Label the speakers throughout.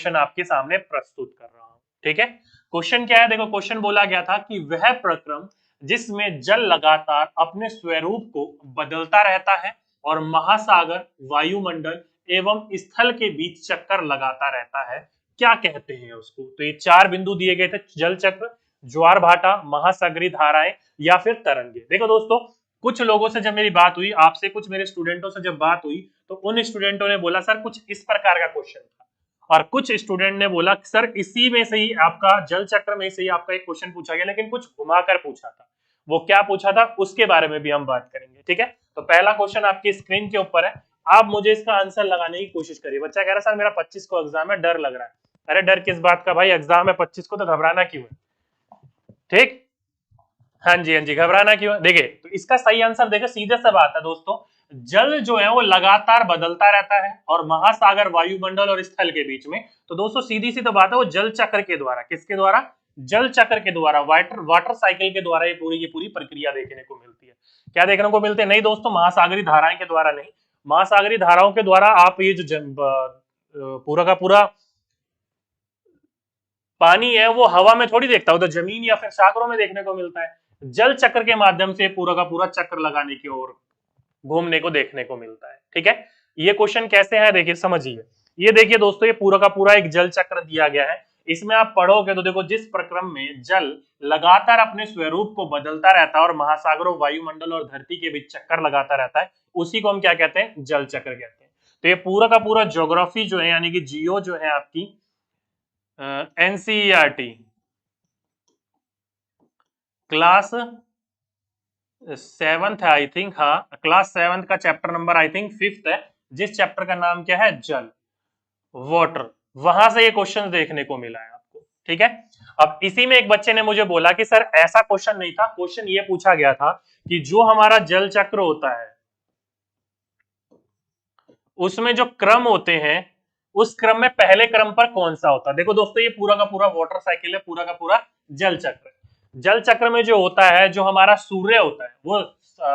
Speaker 1: Question आपके सामने प्रस्तुत कर रहा हूं। ठीक है, क्वेश्चन क्या है, देखो क्वेश्चन बोला गया था कि वह प्रक्रम जिसमें जल लगातार अपने स्वरूप को बदलता रहता है और महासागर, वायुमंडल एवं स्थल के बीच चक्कर लगाता रहता है, क्या कहते हैं उसको। तो ये चार बिंदु दिए गए थे, जल चक्र, ज्वार भाटा, महासागरी धाराएं या फिर तरंगे। देखो दोस्तों, कुछ लोगों से जब मेरी बात हुई, आपसे कुछ मेरे स्टूडेंटों से जब बात हुई, तो उन स्टूडेंटों ने बोला सर कुछ इस प्रकार का क्वेश्चन था, और कुछ स्टूडेंट ने बोला सर इसी में से ही आपका जल चक्र में से ही आपका एक क्वेश्चन पूछा गया, लेकिन कुछ घुमाकर पूछा था। वो क्या पूछा था उसके बारे में भी हम बात करेंगे। ठीक है, तो पहला क्वेश्चन आपकी स्क्रीन के ऊपर है, आप मुझे इसका आंसर लगाने की कोशिश करिए। बच्चा कह रहा है सर मेरा 25 को एग्जाम है, डर लग रहा है। अरे डर किस बात का भाई, एग्जाम है 25 को, तो घबराना क्यों है। ठीक, हाँ जी हाँ जी, घबराना क्यों है। देखिए तो इसका सही आंसर देखो, सीधे से बात है दोस्तों, जल जो है वो लगातार बदलता रहता है और महासागर, वायुमंडल और स्थल के बीच में। तो दोस्तों सीधी सी तो बात है, वो जल चक्र के द्वारा, किसके द्वारा, जल चक्र के द्वारा, वाटर साइकिल के द्वारा ये पूरी की पूरी प्रक्रिया देखने को मिलती है। क्या देखने को मिलती है, नहीं दोस्तों, महासागरी धाराएं के द्वारा नहीं। महासागरी धाराओं के द्वारा आप ये जो पूरा का पूरा पानी है वो हवा में थोड़ी देखता हो, तो जमीन या फिर सागरों में देखने को मिलता है। जल चक्र के माध्यम से पूरा का पूरा चक्र लगाने की ओर घूमने को देखने को मिलता है। ठीक है, ये क्वेश्चन कैसे है देखिए, समझिए। ये देखिए दोस्तों, ये पूरा का पूरा एक जल चक्र दिया गया है। इसमें आप पढ़ोगे तो देखो, जिस प्रक्रम में जल लगातार अपने स्वरूप को बदलता रहता है और महासागरों, वायुमंडल और धरती के बीच चक्कर लगाता रहता है, उसी को हम क्या कहते हैं, जल चक्र कहते हैं। तो ये पूरा का पूरा ज्योग्राफी जो है, यानी कि जियो जो है आपकी एनसीईआरटी क्लास 7th है आई थिंक, हाँ क्लास 7th का chapter number I think 5th है, जिस चैप्टर का नाम क्या है, जल, वाटर, वहां से ये क्वेश्चन देखने को मिला है आपको। ठीक है, अब इसी में एक बच्चे ने मुझे बोला कि सर ऐसा क्वेश्चन नहीं था, क्वेश्चन ये पूछा गया था कि जो हमारा जल चक्र होता है उसमें जो क्रम होते हैं, उस क्रम में पहले क्रम पर कौन सा होता है। देखो दोस्तों, ये पूरा का पूरा वाटर साइकिल है, पूरा का पूरा जल चक्र। जल चक्र में जो होता है, जो हमारा सूर्य होता है वो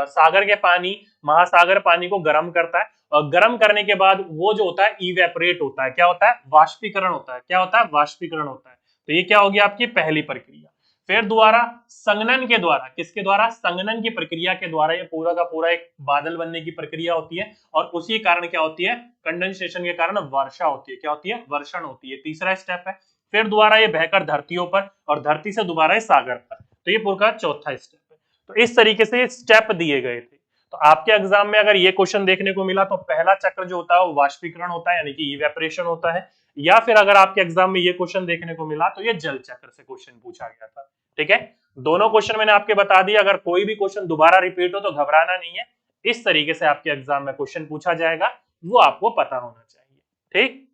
Speaker 1: सागर के पानी, महासागर पानी को गर्म करता है, और गर्म करने के बाद वो जो होता है इवेपोरेट होता है, क्या होता है, वाष्पीकरण होता है। क्या होता है, वाष्पीकरण होता है। तो ये क्या होगी आपकी पहली प्रक्रिया। फिर दोबारा संघनन के द्वारा, किसके द्वारा, संघनन की प्रक्रिया के द्वारा ये पूरा का पूरा एक बादल बनने की प्रक्रिया होती है, और उसी कारण क्या होती है, कंडेंसेशन के कारण वर्षा होती है। क्या होती है, वर्षण होती है। तीसरा स्टेप है। फिर दोबारा ये बहकर धरतियों पर, और धरती से दोबारा ये सागर पर। तो ये पूरा चौथा स्टेप है। तो इस तरीके से स्टेप दिए गए थे। तो आपके एग्जाम में अगर ये क्वेश्चन देखने को मिला, तो पहला चक्र जो होता है वो वाष्पीकरण होता है, यानी कि इवेपोरेशन होता है, या फिर अगर आपके एग्जाम में ये क्वेश्चन देखने को मिला तो ये जल चक्र से क्वेश्चन पूछा गया था। ठीक है, दोनों क्वेश्चन मैंने आपके बता दिया। अगर कोई भी क्वेश्चन दोबारा रिपीट हो तो घबराना नहीं है, इस तरीके से आपके एग्जाम में क्वेश्चन पूछा जाएगा, वो आपको पता होना चाहिए। ठीक,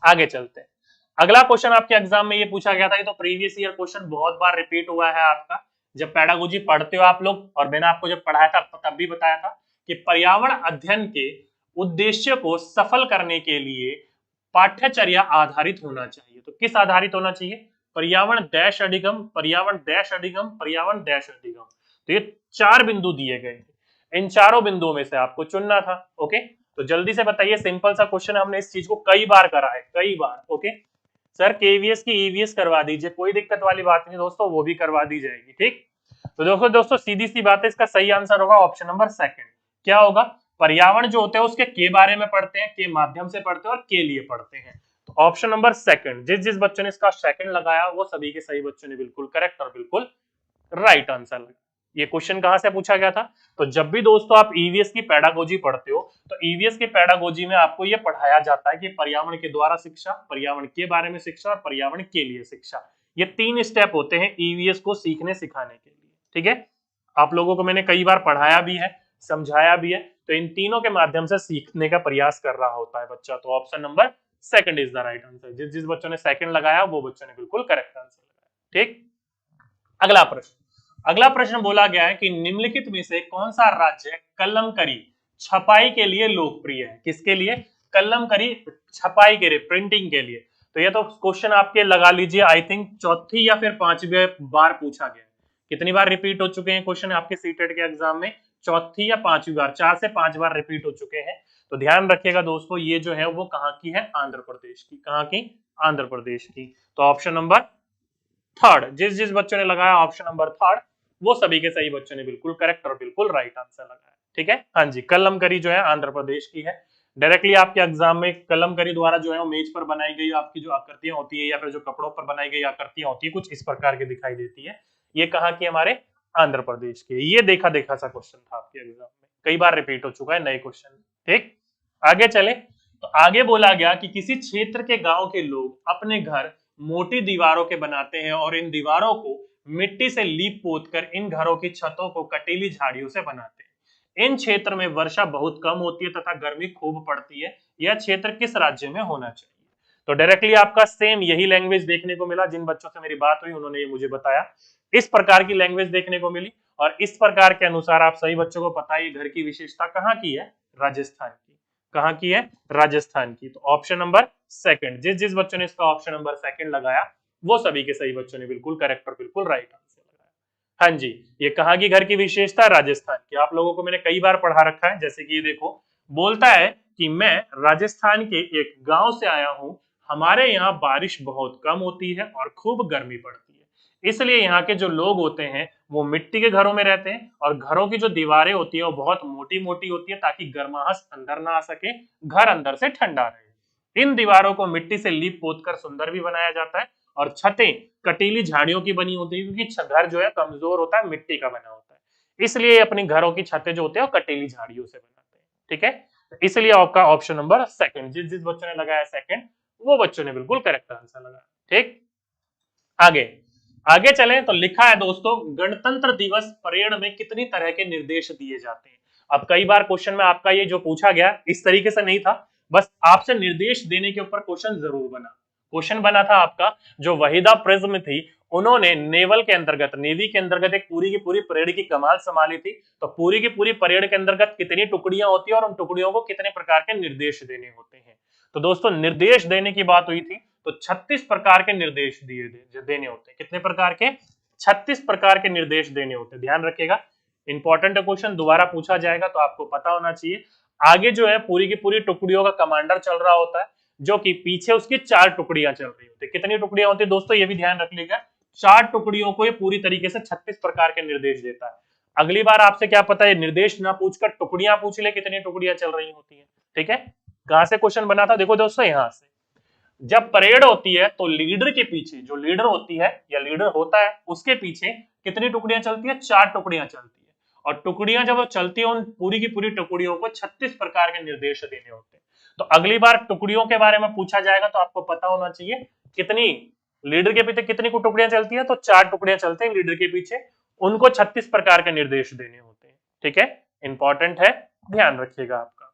Speaker 1: आगे चलते हैं। अगला क्वेश्चन आपके एग्जाम में ये पूछा गया था, ये तो प्रीवियस ईयर क्वेश्चन बहुत बार रिपीट हुआ है आपका। जब पेडागोजी पढ़ते हो आप लोग, और मैंने आपको जब पढ़ाया था तब भी बताया था कि पर्यावरण अध्ययन के उद्देश्य को सफल करने के लिए पाठ्यचर्या आधारित होना चाहिए। तो किस आधारित होना चाहिए, पर्यावरण डैश अधिगम, पर्यावरण डैश अधिगम, पर्यावरण डैश अधिगम। तो ये चार बिंदु दिए गए थे, इन चारों बिंदुओं में से आपको चुनना था। ओके, तो जल्दी से बताइए, सिंपल सा क्वेश्चन, हमने इस चीज को कई बार करा है, कई बार। ओके सर केवीएस की ईवीएस करवा दीजिए, कोई दिक्कत वाली बात नहीं दोस्तों, वो भी करवा दी जाएगी। ठीक, तो दोस्तों सीधी सी बात है, इसका सही आंसर होगा ऑप्शन नंबर सेकंड। क्या होगा, पर्यावरण जो होते हैं उसके के बारे में पढ़ते हैं, के माध्यम से पढ़ते हैं और के लिए पढ़ते हैं। तो ऑप्शन नंबर सेकंड, जिस जिस बच्चों ने इसका सेकंड लगाया वो सभी के सही बच्चों ने बिल्कुल करेक्ट और बिल्कुल राइट आंसर लगा। ये क्वेश्चन कहां से पूछा गया था, तो जब भी दोस्तों आप ईवीएस की पेडागोजी पढ़ते हो, तो ईवीएस की पेडागोजी में आपको ये पढ़ाया जाता है कि पर्यावरण के द्वारा शिक्षा, पर्यावरण के बारे में शिक्षा और पर्यावरण के लिए शिक्षा। ये तीन स्टेप होते हैं ईवीएस को सीखने सिखाने के लिए। ठीक है, आप लोगों को मैंने कई बार पढ़ाया भी है, समझाया भी है, तो इन तीनों के माध्यम से सीखने का प्रयास कर रहा होता है बच्चा। तो option number second is the right answer. जिस जिस बच्चों ने सेकंड लगाया वो बच्चों ने बिल्कुल करेक्ट आंसर लगाया। ठीक, अगला प्रश्न, अगला प्रश्न बोला गया है कि निम्नलिखित में से कौन सा राज्य कलमकरी छपाई के लिए लोकप्रिय है। किसके लिए, कलमकरी छपाई के लिए, प्रिंटिंग के लिए। तो ये तो क्वेश्चन आपके लगा लीजिए आई थिंक चौथी या फिर पांचवी बार पूछा गया। कितनी बार रिपीट हो चुके हैं क्वेश्चन आपके सीटेट के एग्जाम में, चौथी या पांचवी बार, 4 से 5 बार रिपीट हो चुके हैं। तो ध्यान रखिएगा दोस्तों, ये जो है वो कहाँ की है, आंध्र प्रदेश की। कहाँ की, आंध्र प्रदेश की। तो ऑप्शन नंबर थर्ड, जिस जिस बच्चों ने लगाया ऑप्शन नंबर थर्ड, वो सभी के सही बच्चों ने बिल्कुल करेक्ट और बिल्कुल राइट आंसर लगाया। ठीक है, हाँ जी, कलमकरी जो है आंध्र प्रदेश की है। डायरेक्टली आपके एग्जाम में कलमकरी द्वारा जो है वो मेज पर बनाई गई आपकी जो आकृतियां होती है या फिर जो कपड़ों पर बनाई गई आकृतियां होती है कुछ इस प्रकार की दिखाई देती है। ये कहाँ की, हमारे आंध्र प्रदेश की। ये देखा देखा सा क्वेश्चन था आपके एग्जाम में, कई बार रिपीट हो चुका है नए क्वेश्चन। ठीक, आगे चले तो आगे बोला गया कि किसी क्षेत्र के गांव के लोग अपने घर मोटी दीवारों के बनाते हैं और इन दीवारों को मिट्टी से लीप पोत कर इन घरों की छतों को कटीली झाड़ियों से बनाते हैं। इन क्षेत्र में वर्षा बहुत कम होती है तथा गर्मी खूब पड़ती है। यह क्षेत्र किस राज्य में होना चाहिए? तो डायरेक्टली आपका सेम यही लैंग्वेज देखने को मिला। जिन बच्चों से मेरी बात हुई उन्होंने ये मुझे बताया, इस प्रकार की लैंग्वेज देखने को मिली और इस प्रकार के अनुसार आप सही बच्चों को पता है घर की विशेषता कहाँ की है, राजस्थान की। कहाँ की है, राजस्थान की। तो ऑप्शन नंबर सेकंड, जिस जिस बच्चों ने इसका ऑप्शन नंबर सेकंड लगाया वो सभी के सही बच्चों ने बिल्कुल करेक्ट और बिल्कुल राइट आंसर लगाया। हाँ जी, ये कहाँ की घर की विशेषता, राजस्थान की। आप लोगों को मैंने कई बार पढ़ा रखा है, जैसे कि ये देखो बोलता है कि मैं राजस्थान के एक गांव से आया हूं, हमारे यहाँ बारिश बहुत कम होती है और खूब गर्मी पड़ती है, इसलिए यहाँ के जो लोग होते हैं वो मिट्टी के घरों में रहते हैं और घरों की जो दीवारें होती है वो बहुत मोटी मोटी होती है ताकि गर्माहट अंदर ना आ सके, घर अंदर से ठंडा रहे। इन दीवारों को मिट्टी से लीप पोत कर सुंदर भी बनाया जाता है और छतें कटीली झाड़ियों की बनी होती है क्योंकि घर जो है कमजोर होता है, मिट्टी का बना होता है, इसलिए अपनी घरों की छतें जो होते हैं वो कटीली झाड़ियों से बनाते हैं। ठीक है, इसलिए आपका ऑप्शन नंबर सेकंड, जिस जिस बच्चों ने लगाया सेकंड वो बच्चों ने बिल्कुल करेक्ट आंसर लगाया। ठीक, आगे आगे चलें तो लिखा है दोस्तों, गणतंत्र दिवस परेड में कितनी तरह के निर्देश दिए जाते हैं। अब कई बार क्वेश्चन में आपका ये जो पूछा गया इस तरीके से नहीं था, बस आपसे निर्देश देने के ऊपर क्वेश्चन जरूर बना। क्वेश्चन बना था आपका, जो वहीदा प्रिज्म थी उन्होंने नेवल के अंतर्गत, नेवी के अंतर्गत एक पूरी की पूरी परेड की कमान संभाली थी। तो पूरी की पूरी परेड के अंतर्गत कितनी टुकड़ियां होती है और उन टुकड़ियों को कितने प्रकार के निर्देश देने होते हैं। तो दोस्तों निर्देश देने की बात हुई थी तो 36 प्रकार के निर्देश देने होते हैं। कितने प्रकार के, 36 प्रकार के निर्देश देने होते हैं। ध्यान रखिएगा, इंपॉर्टेंट क्वेश्चन दोबारा पूछा जाएगा तो आपको पता होना चाहिए। आगे जो है पूरी की पूरी टुकड़ियों का कमांडर चल रहा होता है जो कि पीछे उसकी 4 टुकड़ियां चल रही होती है। कितनी टुकड़ियां होती है दोस्तों, ये भी ध्यान रख लीजिएगा, 4 टुकड़ियों को ये पूरी तरीके से 36 प्रकार के निर्देश देता है। अगली बार आपसे क्या पता है, निर्देश ना पूछकर टुकड़ियां पूछ ले कितनी टुकड़ियां चल रही होती है। ठीक है, कहां से क्वेश्चन बना था, देखो दोस्तों यहां से। जब परेड होती है तो लीडर के पीछे, जो लीडर होती है या लीडर होता है उसके पीछे कितनी टुकड़ियां चलती है, 4 टुकड़ियां चलती है। और टुकड़ियां जब चलती है उन पूरी की पूरी टुकड़ियों को 36 प्रकार के निर्देश देने होते हैं। तो अगली बार टुकड़ियों के बारे में पूछा जाएगा तो आपको पता होना चाहिए कितनी लीडर के पीछे कितनी को टुकड़ियां चलती है, तो 4 टुकड़ियां चलते हैं लीडर के पीछे, उनको 36 प्रकार के निर्देश देने होते हैं। ठीक है, इंपॉर्टेंट है, ध्यान रखिएगा आपका।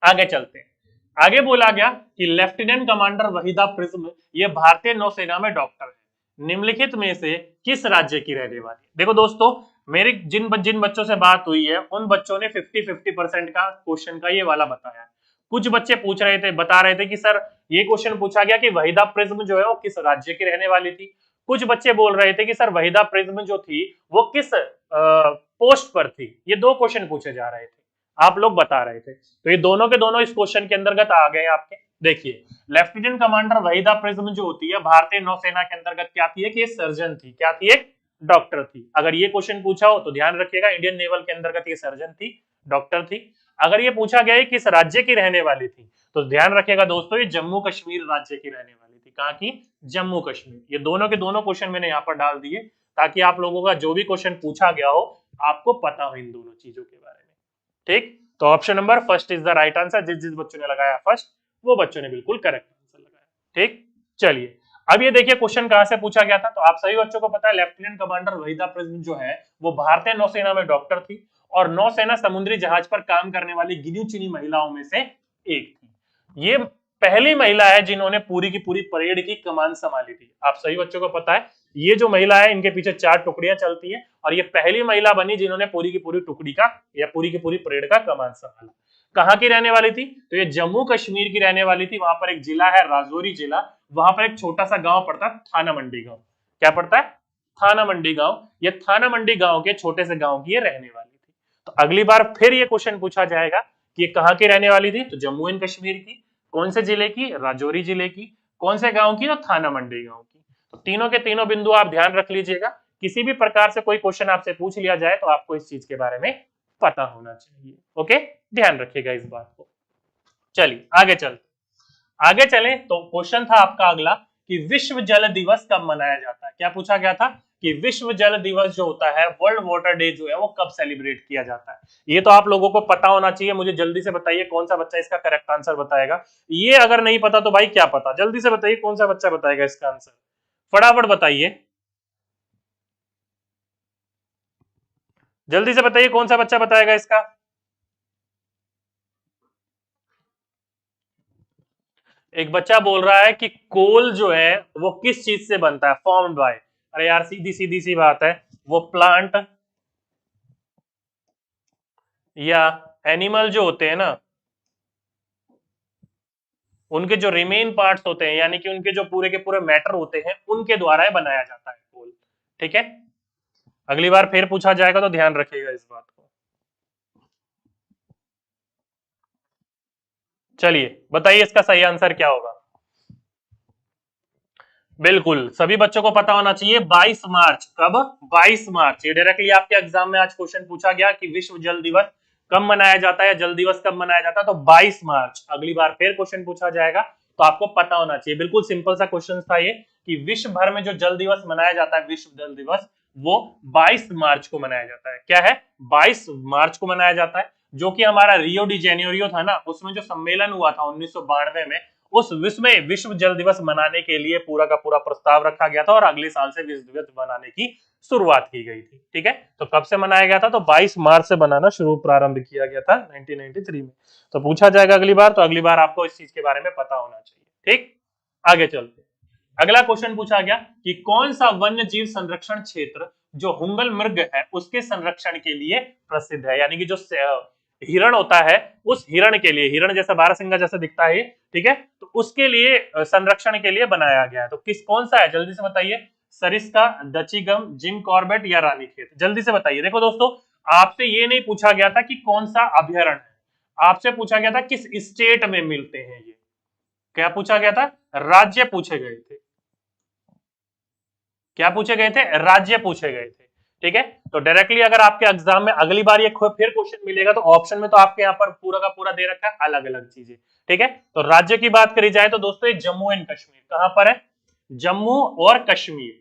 Speaker 1: आगे चलते हैं, आगे बोला गया कि लेफ्टिनेंट कमांडर वहीदा प्रिज्म ये भारतीय नौसेना में डॉक्टर है, निम्नलिखित में से किस राज्य की रहने वाली। देखो दोस्तों, मेरी जिन जिन बच्चों से बात हुई है उन बच्चों ने 50-50% का क्वेश्चन का ये वाला बताया। कुछ बच्चे पूछ रहे थे, बता रहे थे कि सर ये क्वेश्चन पूछा गया कि वहीदा प्रिज्म जो है वो किस राज्य की रहने वाली थी। कुछ बच्चे बोल रहे थे कि सर वहीदा प्रिज्म जो थी वो किस पोस्ट पर थी। ये 2 क्वेश्चन पूछे जा रहे थे, आप लोग बता रहे थे। तो ये दोनों के दोनों इस क्वेश्चन के अंतर्गत आ गए आपके। देखिए, लेफ्टिनेंट कमांडर वहीदा प्रिज्म जो होती है भारतीय नौसेना के अंतर्गत क्या थी, कि सर्जन थी। क्या थी, एक डॉक्टर थी। अगर ये क्वेश्चन पूछा हो तो ध्यान रखिएगा, इंडियन नेवल के अंतर्गत ये सर्जन थी, डॉक्टर थी। अगर ये पूछा गया है किस राज्य की रहने वाली थी तो ध्यान रखिएगा दोस्तों, ये जम्मू कश्मीर राज्य की रहने वाली थी। कहाँ की, जम्मू कश्मीर। ये दोनों के दोनों क्वेश्चन मैंने यहाँ पर डाल दिए ताकि आप लोगों का जो भी क्वेश्चन पूछा गया हो आपको पता हो इन दोनों चीजों के बारे में। ठीक, तो option number first is the right answer. जिस जिस बच्चों ने लगाया फर्स्ट वो बच्चों ने बिल्कुल करेक्ट आंसर लगाया। ठीक, चलिए अब ये देखिए क्वेश्चन कहां से पूछा गया था। तो आप सभी बच्चों को पता है लेफ्टिनेंट कमांडर वहीदा प्रिज्म जो है वो भारतीय नौसेना में डॉक्टर थी और नौसेना समुद्री जहाज पर काम करने वाली गिनी चुनी महिलाओं में से एक थी। ये पहली महिला है जिन्होंने पूरी की पूरी परेड की कमान संभाली थी। आप सभी बच्चों को पता है ये जो महिला है इनके पीछे 4 टुकड़ियां चलती है और ये पहली महिला बनी जिन्होंने पूरी की पूरी टुकड़ी का या पूरी की पूरी परेड का कमान संभाला। कहाँ की रहने वाली थी, तो ये जम्मू कश्मीर की रहने वाली थी। वहां पर एक जिला है राजौरी जिला, वहां पर एक छोटा सा गांव पड़ता है थाना मंडी गांव। क्या पड़ता है, थाना मंडी गांव। ये थाना मंडी गांव के छोटे से गांव की ये रहने वाली थी। तो अगली बार फिर ये क्वेश्चन पूछा जाएगा कि ये कहाँ की रहने वाली थी, तो जम्मू एंड कश्मीर की। कौन से जिले की, राजौरी जिले की। कौन से गांव की? तो थाना मंडी गांव की। तो तीनों के तीनों बिंदु आप ध्यान रख लीजिएगा, किसी भी प्रकार से कोई क्वेश्चन आपसे पूछ लिया जाए तो आपको इस चीज के बारे में पता होना चाहिए। ओके, ध्यान रखिएगा इस बात को। चलिए आगे चलें तो क्वेश्चन था आपका अगला कि विश्व जल दिवस कब मनाया जाता है। क्या पूछा गया था कि विश्व जल दिवस जो होता है, वर्ल्ड वाटर डे जो है, वो कब सेलिब्रेट किया जाता है। ये तो आप लोगों को पता होना चाहिए। मुझे जल्दी से बताइए कौन सा बच्चा इसका करेक्ट आंसर बताएगा। ये अगर नहीं पता तो भाई क्या पता, जल्दी से बताइए कौन सा बच्चा बताएगा इसका आंसर, फटाफट बताइए, जल्दी से बताइए कौन सा बच्चा बताएगा इसका। एक बच्चा बोल रहा है कि कोल जो है वो किस चीज से बनता है, फॉर्म्ड बाय। अरे यार सीधी सीधी सी बात है, वो प्लांट या एनिमल जो होते हैं ना, उनके जो रिमेन पार्ट्स होते हैं, यानी कि उनके जो पूरे के पूरे मैटर होते हैं, उनके द्वारा बनाया जाता है कोल। ठीक है, अगली बार फिर पूछा जाएगा तो ध्यान रखिएगा इस बात को। चलिए बताइए इसका सही आंसर क्या होगा। बिल्कुल सभी बच्चों को पता होना चाहिए, 22 मार्च। कब? 22 मार्च। ये डायरेक्टली आपके एग्जाम में आज क्वेश्चन पूछा गया कि विश्व जल दिवस कब मनाया जाता है, या जल दिवस कब मनाया जाता है, तो 22 मार्च। अगली बार फिर क्वेश्चन पूछा जाएगा तो आपको पता होना चाहिए। बिल्कुल सिंपल सा क्वेश्चन था ये कि विश्व भर में जो जल दिवस मनाया जाता है, विश्व जल दिवस, वो 22 मार्च को मनाया जाता है। क्या है? 22 मार्च को मनाया जाता है। जो कि हमारा रियो डी जेनेरियो था ना, उसमें जो सम्मेलन हुआ था 1992 में, उस विश्व जल दिवस मनाने के लिए पूरा का पूरा प्रस्ताव रखा गया था और अगले साल से विश्व दिवस मनाने की शुरुआत की गई थी। ठीक है, तो कब से मनाया गया था? तो 22 मार्च से बनाना प्रारंभ किया गया था 1993 में। तो पूछा जाएगा अगली बार, तो अगली बार आपको इस चीज के बारे में पता होना चाहिए। ठीक, आगे चलते। अगला क्वेश्चन पूछा गया कि कौन सा वन्य जीव संरक्षण क्षेत्र जो हुंगल मृग है उसके संरक्षण के लिए प्रसिद्ध है, यानी कि जो हिरण होता है, उस हिरण के लिए, हिरण जैसा बारहसिंगा जैसा दिखता है, ठीक है, तो उसके लिए संरक्षण के लिए बनाया गया है। तो कौन सा है, जल्दी से बताइए। सरिस्का, दचिगम, जिम कॉर्बेट या रानीखेत, जल्दी से बताइए। देखो दोस्तों, आपसे ये नहीं पूछा गया था कि कौन सा अभ्यारण्य है, आपसे पूछा गया था किस स्टेट में मिलते हैं ये। क्या पूछा गया था? राज्य पूछे गए थे। क्या पूछे गए थे? राज्य पूछे गए थे। ठीक है, तो डायरेक्टली अगर आपके एग्जाम में अगली बार ये फिर क्वेश्चन मिलेगा तो ऑप्शन में तो आपके यहाँ पर पूरा का पूरा दे रखा है अलग अलग चीजें। ठीक है, तो राज्य की बात करी जाए तो दोस्तों ये जम्मू एंड कश्मीर। कहां पर है? जम्मू और कश्मीर।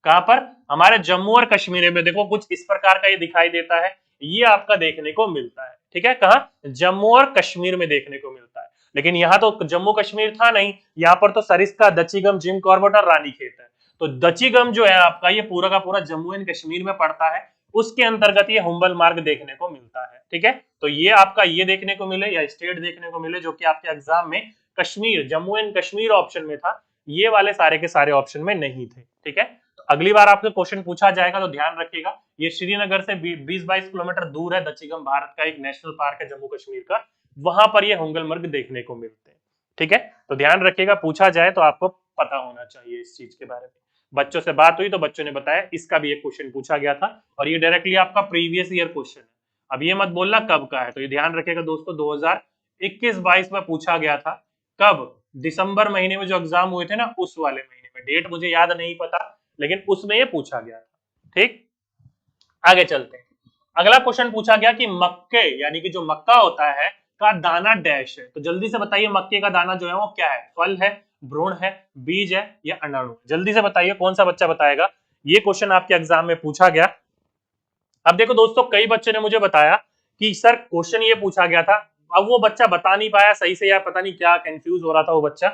Speaker 1: कहां पर? हमारे जम्मू और कश्मीर में। देखो कुछ इस प्रकार का ये दिखाई देता है, ये आपका देखने को मिलता है। ठीक है, कहा? जम्मू और कश्मीर में देखने को मिलता है। लेकिन यहाँ तो जम्मू कश्मीर था नहीं, यहाँ पर तो सरिस्का, दचिगम, जिम कॉर्बेट और रानीखेत है। तो दचिगम जो है आपका, ये पूरा का पूरा जम्मू एंड कश्मीर में पड़ता है, उसके अंतर्गत ये हुंबल मार्ग देखने को मिलता है। ठीक है, तो ये आपका ये देखने को मिले या स्टेट देखने को मिले जो कि आपके एग्जाम में कश्मीर, जम्मू एंड कश्मीर ऑप्शन में था, ये वाले सारे के सारे ऑप्शन में नहीं थे। ठीक है, तो अगली बार आपसे क्वेश्चन पूछा जाएगा तो ध्यान रखिएगा। ये श्रीनगर से 20-22 किलोमीटर दूर है। दचिगम भारत का एक नेशनल पार्क है जम्मू कश्मीर का, वहां पर ये हुंगल मर्ग देखने को मिलते हैं। ठीक है, तो ध्यान रखिएगा, पूछा जाए तो आपको पता होना चाहिए इस चीज के बारे में। बच्चों से बात हुई तो बच्चों ने बताया इसका भी एक क्वेश्चन पूछा गया था और ये डायरेक्टली आपका प्रीवियस ईयर क्वेश्चन है। अब ये मत बोलना कब का है, तो ये ध्यान रखिएगा दोस्तों, 2021-22 में पूछा गया था। कब? दिसंबर महीने में जो एग्जाम हुए थे ना, उस वाले महीने में। डेट मुझे याद नहीं पता, लेकिन उसमें ये पूछा गया था। ठीक, आगे चलते हैं। अगला क्वेश्चन पूछा गया कि मक्के, यानी कि जो मक्का होता है, का दाना डैश है। तो जल्दी से बताइए मक्के का दाना जो है वो क्या है? फल है, भ्रूण है, बीज है या अण्डाणु? जल्दी से बताइए कौन सा बच्चा बताएगा। ये क्वेश्चन आपके एग्जाम में पूछा गया। अब देखो दोस्तों, कई बच्चों ने मुझे बताया कि सर क्वेश्चन ये पूछा गया था, अब वो बच्चा बता नहीं पाया सही से, या पता नहीं क्या कंफ्यूज हो रहा था वो बच्चा,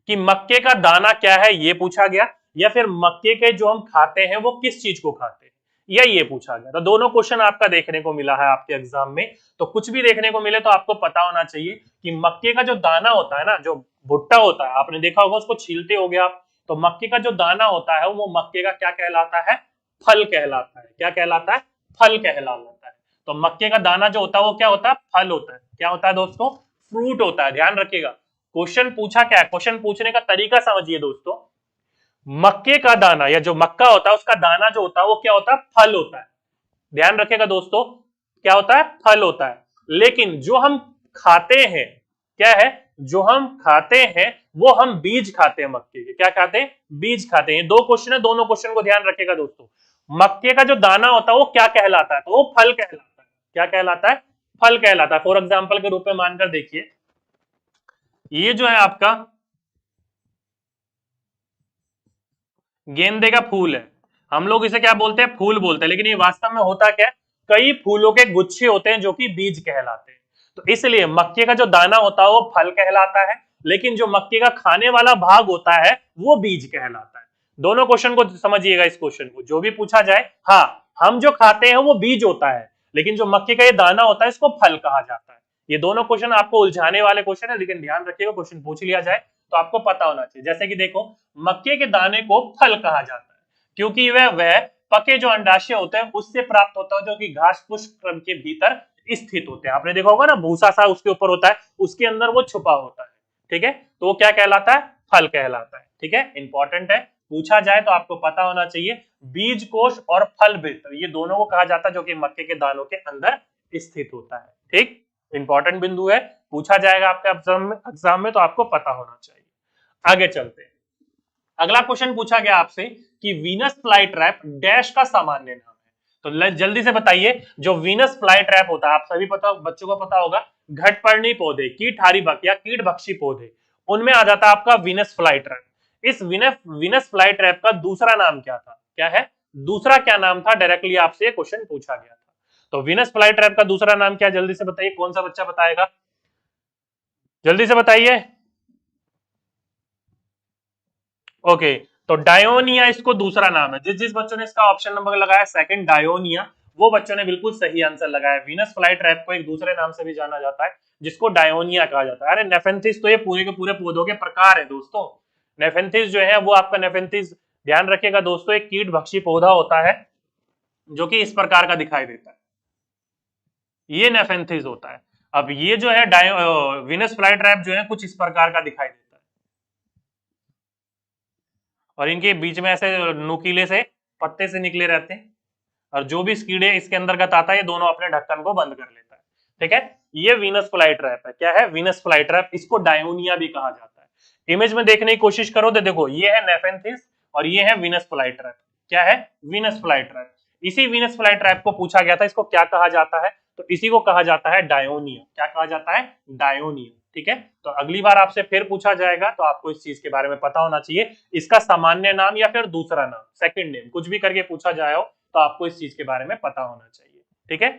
Speaker 1: कि मक्के का दाना क्या है ये पूछा गया, या फिर मक्के के जो हम खाते हैं वो किस चीज को खाते हैं, या ये पूछा गया। तो दोनों क्वेश्चन आपका देखने को मिला है आपके एग्जाम में। तो कुछ भी देखने को मिले तो आपको पता होना चाहिए कि मक्के का जो दाना होता है ना, जो भुट्टा होता है, आपने देखा होगा उसको छीलते हो गया आप, तो मक्के का जो दाना होता है वो मक्के का क्या कहलाता है? फल कहलाता है। क्या कहलाता है? फल कहलाता है। तो मक्के का दाना जो होता है वो क्या होता है? फल होता है। क्या होता है दोस्तों? फ्रूट होता है। ध्यान रखिएगा, क्वेश्चन पूछा क्या है, क्वेश्चन पूछने का तरीका समझिए दोस्तों। मक्के का दाना या जो मक्का होता है उसका दाना जो होता है वो क्या होता है? फल होता है। ध्यान रखिएगा दोस्तों, क्या होता है? फल होता है। लेकिन जो हम खाते हैं क्या है? जो हम खाते हैं वो हम बीज खाते हैं मक्के के। क्या खाते हैं? बीज खाते हैं। दो क्वेश्चन है, दोनों क्वेश्चन को ध्यान रखिएगा दोस्तों। मक्के का जो दाना होता है वो क्या कहलाता है? तो वो फल कहलाता है। क्या कहलाता है? फल कहलाता है। फॉर एग्जाम्पल के रूप में मानकर देखिए, ये जो है आपका गेंदे का फूल है, हम लोग इसे क्या बोलते हैं? फूल बोलते हैं, लेकिन ये वास्तव में होता क्या है? कई फूलों के गुच्छे होते हैं जो कि बीज कहलाते हैं। तो इसलिए मक्के का जो दाना होता है वो फल कहलाता है, लेकिन जो मक्के का खाने वाला भाग होता है वो बीज कहलाता है। दोनों क्वेश्चन को समझिएगा। इस क्वेश्चन को जो भी पूछा जाए, हाँ, हम जो खाते हैं वो बीज होता है, लेकिन जो मक्के का ये दाना होता है इसको फल कहा जाता है। ये दोनों क्वेश्चन आपको उलझाने वाले क्वेश्चन है, लेकिन ध्यान रखिएगा क्वेश्चन पूछ लिया जाए तो आपको पता होना चाहिए। जैसे कि देखो, मक्के के दाने को फल कहा जाता है क्योंकि वह पके जो अंडाशय होते हैं उससे प्राप्त होता है, जो कि घास पुष्प क्रम के भीतर स्थित होते हैं। आपने देखा होगा ना, भूसा सा उसके ऊपर होता है, उसके अंदर वो छुपा होता है। ठीक है, तो वो क्या कहलाता है? फल कहलाता है। ठीक है, इंपॉर्टेंट है, पूछा जाए तो आपको पता होना चाहिए। बीज कोश और फल वृत्त, ये दोनों को कहा जाता है जो कि मक्के के दानों के अंदर स्थित होता है। ठीक, इंपॉर्टेंट बिंदु है, पूछा जाएगा आपके एग्जाम में तो आपको पता होना चाहिए। आगे चलते हैं। अगला क्वेश्चन पूछा गया आपसे कि वीनस फ्लाई ट्रैप डैश का सामान्य नाम है। तो जल्दी से बताइए, जो वीनस फ्लाई ट्रैप होता है, आप सभी पता, बच्चों को पता होगा, घटपर्णी पौधे, कीटहारी या कीटभक्षी पौधे, उनमें आ जाता है आपका वीनस फ्लाई ट्रैप। इस वीनस फ्लाई ट्रैप का दूसरा नाम क्या था? क्या है दूसरा, क्या नाम था? डायरेक्टली आपसे क्वेश्चन पूछा गया था। तो वीनस फ्लाई ट्रैप का दूसरा नाम क्या? जल्दी से बताइए, कौन सा बच्चा बताएगा? जल्दी से बताइए। ओके, तो डायोनिया इसको दूसरा नाम है। जिस जिस बच्चों ने इसका ऑप्शन नंबर लगाया सेकंड, डायोनिया, वो बच्चों ने बिल्कुल सही आंसर लगाया। वीनस फ्लाई ट्रैप को एक दूसरे नाम से भी जाना जाता है जिसको डायोनिया कहा जाता है। अरे नेफेंथिस तो ये पूरे के पूरे पौधों के प्रकार है दोस्तों। नेफेंथिस जो है वो आपका नेफेंथिस, ध्यान रखिएगा दोस्तों, एक कीट भक्षी पौधा होता है जो कि इस प्रकार का दिखाई देता है, ये नेफेंथिस होता है। अब ये जो है वीनस फ्लाई ट्रैप जो है कुछ इस प्रकार का दिखाई देता है, और इनके बीच में ऐसे नुकीले से पत्ते से निकले रहते हैं, और जो भी कीड़े इसके अंतर्गत आता है ये दोनों अपने ढक्कन को बंद कर लेता है। ठीक है, ये वीनस फ्लाई ट्रैप है। क्या है? वीनस फ्लाई ट्रैप, इसको डायोनिया भी कहा जाता है। इमेज में देखने की कोशिश करो तो देखो, ये है नेफेंथिस और ये है वीनस फ्लाई ट्रैप। क्या है? Venus fly trap. इसी वीनस फ्लाई ट्रैप को पूछा गया था, इसको क्या कहा जाता है? तो इसी को कहा जाता है डायोनिया। क्या कहा जाता है? डायोनिया। ठीक है, तो अगली बार आपसे फिर पूछा जाएगा तो आपको इस चीज के बारे में पता होना चाहिए, इसका सामान्य नाम या फिर दूसरा नाम, सेकंड नेम, कुछ भी करके पूछा जाए हो तो आपको इस चीज के बारे में पता होना चाहिए। ठीक है।